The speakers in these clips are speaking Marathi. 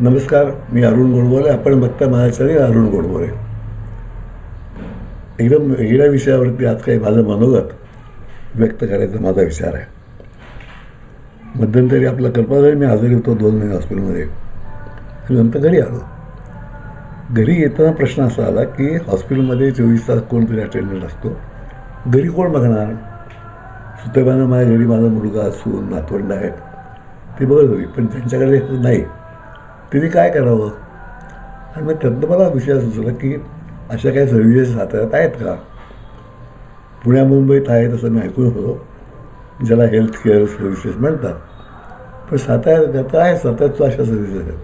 नमस्कार, मी अरुण गोडबोले. आपण बघता माझ्या चॅनल अरुण गोडबोले. एकदम वेगळ्या विषयावरती आज काही माझं मनोगत व्यक्त करायचा माझा विचार आहे. मध्यंतरी आपला कल्पना मी आजारी होतो 2 महिने हॉस्पिटलमध्ये. नंतर घरी आलो. घरी येताना प्रश्न असा आला की हॉस्पिटलमध्ये 24 तास कोणतरी अटेंडंट असतो, घरी कोण बघणार? सुदैवानं माझ्या घरी माझा मुलगा, सून, नातवंड आहेत, ते बघत होती. पण त्यांच्याकडे नाही, तिने काय करावं? आणि मग त्यातनं मला विषय सुचला की अशा काही सर्व्हिसेस साताऱ्यात आहेत का? पुण्या मुंबईत आहेत असं मी ऐकून होतो, ज्याला हेल्थ केअर सर्व्हिसेस म्हणतात. पण साताऱ्यात आहे, साताऱ्यात अशा सर्व्हिसेस आहेत.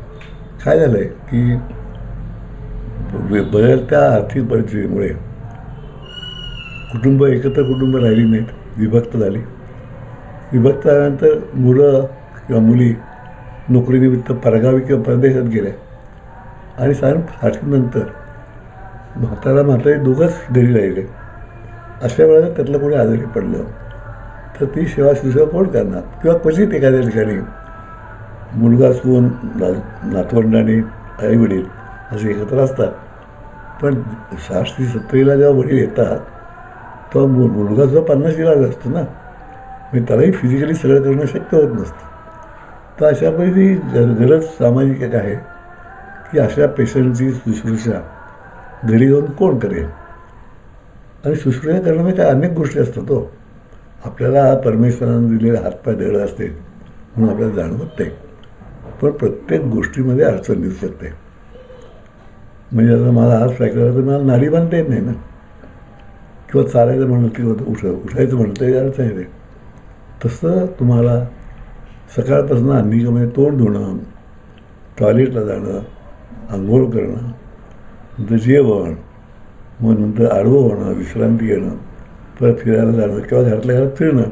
काय झालं आहे की बदलत्या आर्थिक परिस्थितीमुळे एकत्र कुटुंब राहिली नाहीत, विभक्त झाली. विभक्त झाल्यानंतर मुलं किंवा मुली नोकरीनिमित्त परगावी किंवा परदेशात गेल्या आणि साधारण 60 नंतर म्हातारी दोघंच घरी राहिले. अशा वेळेला त्यातलं कोणी आजारी पडलं तर ती सेवा शुश्रूषा कोण करणार? किंवा क्वचित एखाद्या ठिकाणी मुलगा, सून, नातवंड आणि आईवडील असे एकत्र असतात. पण 60-70ला जेव्हा वडील येतात तेव्हा मुलगा जो 50ला असतो ना, म्हणजे त्यालाही फिजिकली सगळं करणं शक्य होत नसतं. तर अशा परिस्थिती गरज सामाजिक एक आहे की अशा पेशंटची शुश्रूषा घरी जाऊन कोण करेल? आणि शुश्रूषा करण्यामध्ये काय अनेक गोष्टी असतात. तो आपल्याला परमेश्वरानं दिलेले हातपाय धड असते म्हणून आपल्याला जाणवत नाही, पण प्रत्येक गोष्टीमध्ये अडचण दिसू शकते. म्हणजे आता मला हात फ्रॅक्चर तर मला नाडी बांधता येत नाही ना, किंवा चालायचं म्हणलं किंवा उठायचं म्हणलं तरी अडचण येते. तसं तुम्हाला सकाळपासून म्हणजे तोंड धुणं, टॉयलेटला जाणं, आंघोळ करणं, नंतर जेवण, मग नंतर आडवं होणं, विश्रांती घेणं, परत फिरायला जाणं किंवा घरातल्या घरात फिरणं,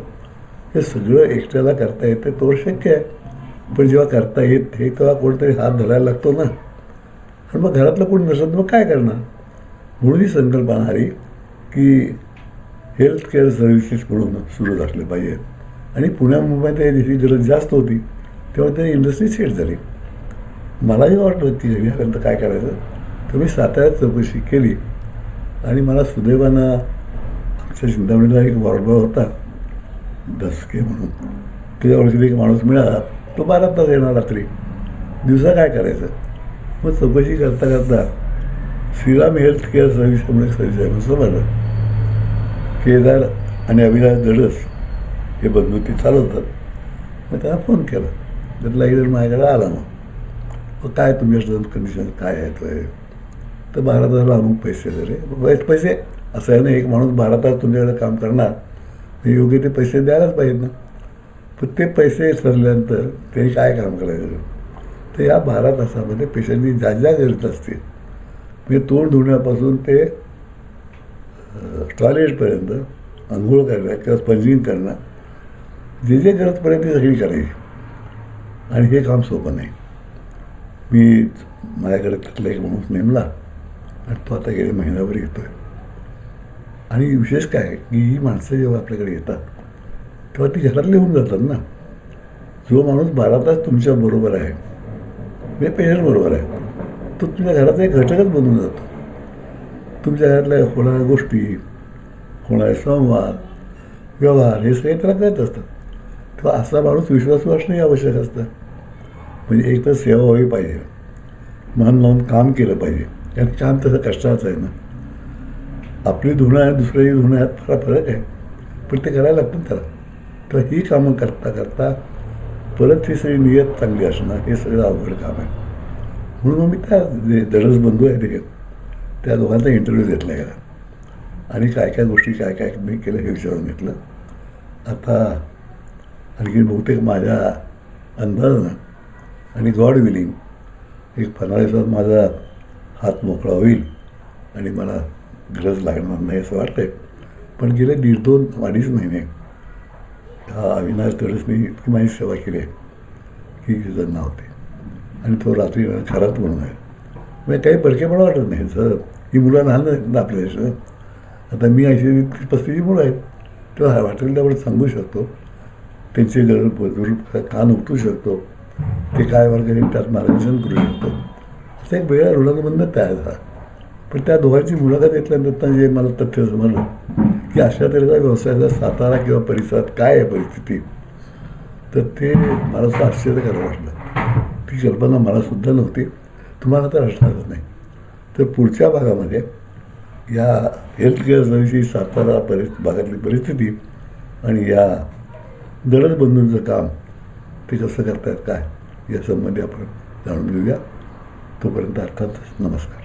हे सगळं एकट्याला करता येतं तोवर शक्य आहे. पण जेव्हा करता येत हे तेव्हा कोणतरी हात धरायला लागतो ना. आणि मग घरातलं कोणी नसतं मग काय करणार? म्हणून ही संकल्पना आली की हेल्थ केअर सर्व्हिसेस म्हणून सुरू झाले पाहिजे. आणि पुण्या मुंबईत जशी गरज जास्त होती तेव्हा ते इंडस्ट्री सेट झाली. मलाही वाटलं की घरी आल्यानंतर काय करायचं, तर मी साताऱ्यात चौकशी केली. आणि मला सुदैवानं आमच्या चिंतामणीला एक वॉर्डबॉय होता, दसके म्हणून, त्याच्या ओळखीला एक माणूस मिळाला. तो 12 तास येणार रात्री, दिवसा काय करायचं? मग चौकशी करता करता श्रीराम हेल्थ केअर सर्व्हिस म्हणून एक सर्व्हिस आहे म्हणून समजलं. केदार आणि अविनाश दडस हे बंधू ते चालवतात. मग त्याला फोन केला, त्यातला एक जण माझ्याकडे आला. मग काय तुमच्या कंडिशन काय आहे? तर 12 तासाला अमुक पैसे रे. पैसे असं आहे ना, एक माणूस 12 तास तुमच्याकडे काम करणार, हे योग्य ते पैसे द्यायलाच पाहिजेत ना. पण ते पैसे ठरल्यानंतर त्यांनी काय काम करायचं? तर या 12 तासामध्ये पेशंटनी ज्या ज्या गरज असतील, म्हणजे तोंड धुण्यापासून ते टॉयलेटपर्यंत, आंघोळ करणं किंवा स्पंजिंग करणं, जे गरजपर्यंत ती सगळी करायची. आणि हे काम सोपं नाही. मी माझ्याकडे त्यातला एक माणूस नेमला आणि तो आता गेले महिनाभर येतो आहे. आणि विशेष काय आहे की ही माणसं जेव्हा आपल्याकडे येतात तेव्हा ती घरातले होऊन जातात ना. जो माणूस 12 तास तुमच्याबरोबर आहे, म्हणजे पेशंटबरोबर आहे, तो तुमच्या घराचा एक घटकच बनून जातो. तुमच्या घरातल्या होणाऱ्या गोष्टी, होणारे संवाद, व्यवहार हे सगळे त्याला कळत असतात. तेव्हा असा माणूस विश्वासू असणंही आवश्यक असतं. म्हणजे एक तर सेवा व्हावी पाहिजे, मन लावून काम केलं पाहिजे. कारण काम तसं कष्टाचं आहे ना. आपली धुणं आणि दुसऱ्याही धुणं यात फार फरक आहे, पण ते करायला लागतं त्याला. तर ही कामं करता करता परत ही सगळी नियत चांगली असणं हे सगळं अवघड काम आहे. म्हणून मग मी त्या जे दरज बंधू आहे ते त्या दोघांचा इंटरव्ह्यू घेतला गेला आणि काय काय गोष्टी काय काय मी केलं हे विचारून घेतलं. आता आणखी बहुतेक माझ्या अंदाजानं आणि गॉड विलिंग एक 15 दिवसात माझा हात मोकळा होईल आणि मला गरज लागणार नाही असं वाटतंय. पण गेले 1.5-2-2.5 महिने हा अविनाश दडसनी इतकी माझी सेवा केली आहे की जण नव्हते. आणि तो रात्री खरात म्हणून आहे, म्हणजे काही परकेपणा वाटत नाही. सर ही मुलं लहान आहेत ना आपल्या देशात. आता मी 80-35 मुलं आहेत, तेव्हा वाटेल त्यामुळे सांगू शकतो, त्यांचे गरज कान उठू शकतो. ते काय वर्गाने त्यात मार्गदर्शन करू शकतो. असं एक वेगळा ऋणानुबंध तयार झाला. पण त्या दोघांची मुलाखत घेतल्यानंतर जे मला तथ्य समजलं की अशा तऱ्हेचा व्यवसायाचा सातारा किंवा परिसरात काय आहे परिस्थिती, तर ते मला असं आश्चर्यकारक वाटलं. ती कल्पना मलासुद्धा नव्हती, तुम्हाला तर असणारच नाही. तर पुढच्या भागामध्ये या हेल्थकेअर सर्व्हिसेस सातारा भागातली परिस्थिती आणि या दळण बंधूंचं काम ते कसं करतायत काय या संबंधी आपण जाणून घेऊया. तोपर्यंत अर्थातच नमस्कार.